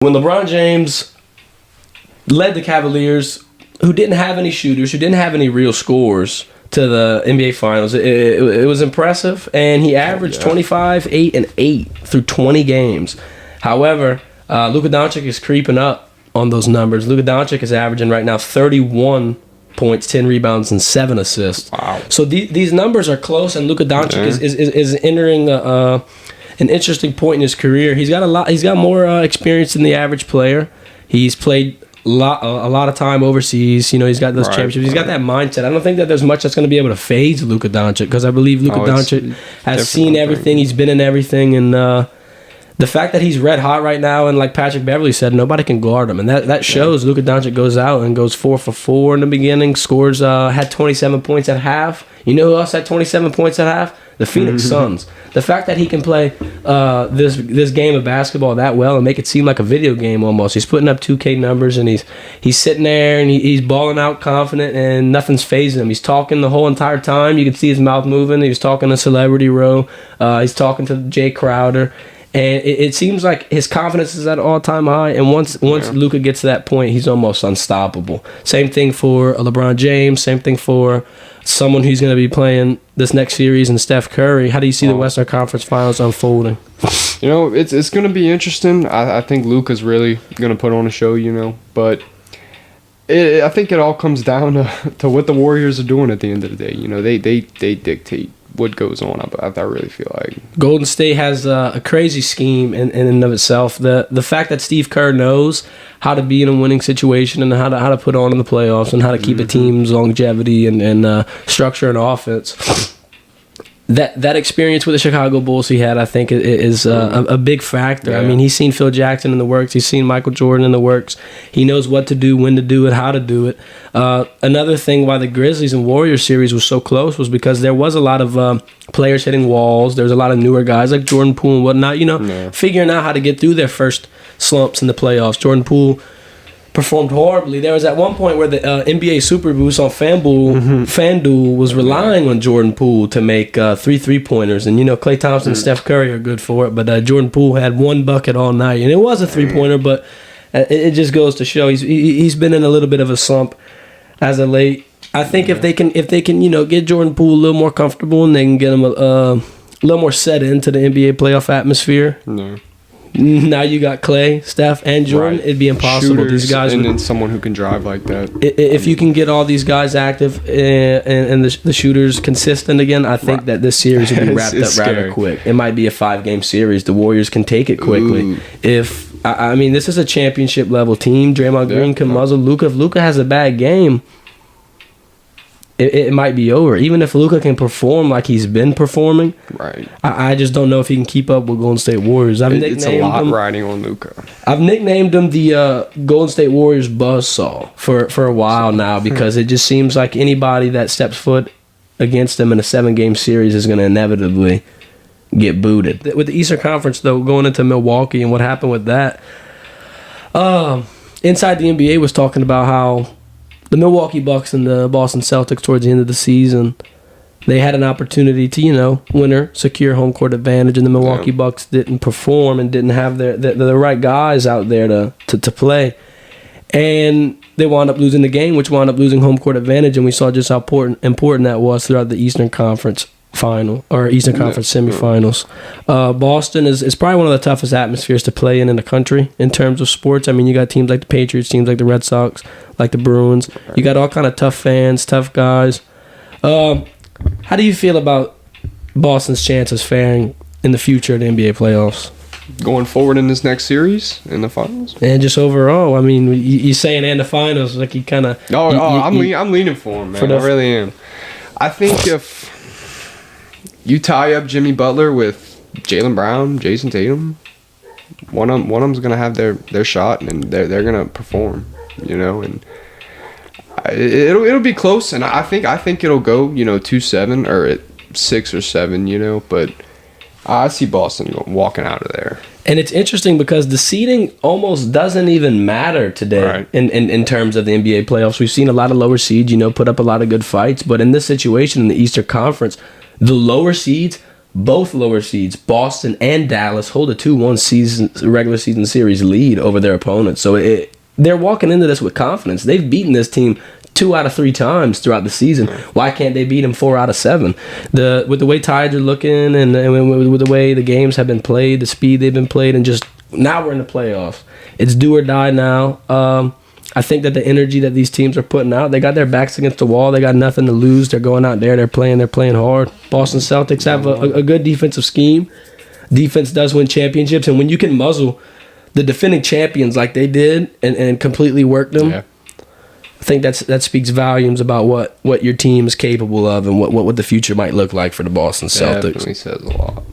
When LeBron James led the Cavaliers, who didn't have any shooters, who didn't have any real scores, to the NBA Finals, it was impressive, and he averaged 25, 8, and 8 through 20 games. However, Luka Doncic is creeping up on those numbers. Luka Doncic is averaging right now 31 points, 10 rebounds, and 7 assists. Wow. So these numbers are close, and Luka Doncic is entering an interesting point in his career. He's got more experience than the average player. He's played a lot of time overseas. You know, he's got those championships. He's got that mindset. I don't think that there's much that's going to be able to phase Luka Doncic, because I believe Luka Doncic has seen everything. He's been in everything, and the fact that he's red hot right now, and like Patrick Beverley said, nobody can guard him, and that shows. Luka Doncic goes out and goes 4 for 4 in the beginning. Scores had 27 points at half. You know who else had 27 points at half? The Phoenix Suns. The fact that he can play this game of basketball that well and make it seem like a video game almost. He's putting up 2K numbers, and he's sitting there, and he's balling out confident, and nothing's phasing him. He's talking the whole entire time. You can see his mouth moving. He was talking to Celebrity Row. He's talking to Jay Crowder. And it seems like his confidence is at an all-time high. And once Luka gets to that point, he's almost unstoppable. Same thing for LeBron James. Same thing for someone who's going to be playing this next series, and Steph Curry. How do you see the Western Conference Finals unfolding? You know, it's going to be interesting. I think Luka's really going to put on a show, you know. But I think it all comes down to what the Warriors are doing at the end of the day. You know, they dictate what goes on. I really feel like Golden State has a crazy scheme in and of itself. The fact that Steve Kerr knows how to be in a winning situation, and how to put on in the playoffs, and how to keep a team's longevity and structure and offense. That experience with the Chicago Bulls he had, I think, is a big factor. Yeah. I mean, he's seen Phil Jackson in the works. He's seen Michael Jordan in the works. He knows what to do, when to do it, how to do it. Another thing why the Grizzlies and Warriors series was so close was because there was a lot of players hitting walls. There was a lot of newer guys like Jordan Poole and whatnot, figuring out how to get through their first slumps in the playoffs. Jordan Poole performed horribly. There was at one point where the NBA Super Boost on FanDuel was relying on Jordan Poole to make 3-3-pointers. And, Klay Thompson and Steph Curry are good for it, but Jordan Poole had one bucket all night. And it was a three-pointer, but it just goes to show he's been in a little bit of a slump as of late. I think if they can get Jordan Poole a little more comfortable, and they can get him a little more set into the NBA playoff atmosphere. No. Now you got Clay, Steph, and Jordan. It'd be impossible. Shooters, these guys, and then someone who can drive like that. If you can get all these guys active and the shooters consistent again, I think that this series will be wrapped up rather quick. It might be a 5-game series. The Warriors can take it quickly. I mean, this is a championship level team. Draymond Green can muzzle Luka. If Luka has a bad game, it might be over. Even if Luka can perform like he's been performing, right? I just don't know if he can keep up with Golden State Warriors. It's a lot riding on Luka. I've nicknamed him the Golden State Warriors buzzsaw for a while now, because it just seems like anybody that steps foot against them in a 7-game series is going to inevitably get booted. With the Eastern Conference, though, going into Milwaukee and what happened with that, Inside the NBA was talking about how the Milwaukee Bucks and the Boston Celtics towards the end of the season, they had an opportunity to, secure home court advantage, and the Milwaukee Bucks didn't perform and didn't have the right guys out there to play. And they wound up losing the game, which wound up losing home court advantage, and we saw just how important that was throughout the Eastern Conference final or Eastern Conference semifinals. Boston is probably one of the toughest atmospheres to play in the country in terms of sports. I mean, you got teams like the Patriots, teams like the Red Sox, like the Bruins. You got all kind of tough fans, tough guys. How do you feel about Boston's chances faring in the future of the NBA playoffs? Going forward in this next series in the finals, and just overall, I mean, you saying and the finals, like you kind of. I'm leaning for him, man. I really am. I think if you tie up Jimmy Butler with Jaylen Brown, Jason Tatum, one of them's gonna have their shot, and they're gonna perform, and it'll be close, and I think it'll go 2-7 or at 6 or 7, but I see Boston walking out of there. And it's interesting because the seeding almost doesn't even matter today in terms of the NBA playoffs. We've seen a lot of lower seeds, put up a lot of good fights, but in this situation in the Eastern Conference, the lower seeds both lower seeds, Boston and Dallas, hold a 2-1 regular season series lead over their opponents. So they're walking into this with confidence. They've beaten this team 2 out of 3 times throughout the season. Why can't they beat them 4 out of 7? With the way Tides are looking and with the way the games have been played, the speed they've been played, and just now we're in the playoffs. It's do or die now. I think that the energy that these teams are putting out, they got their backs against the wall. They got nothing to lose. They're going out there. They're playing hard. Boston Celtics have a good defensive scheme. Defense does win championships. And when you can muzzle the defending champions like they did and completely work them, I think that speaks volumes about what your team is capable of and what the future might look like for the Boston Celtics. Definitely says a lot.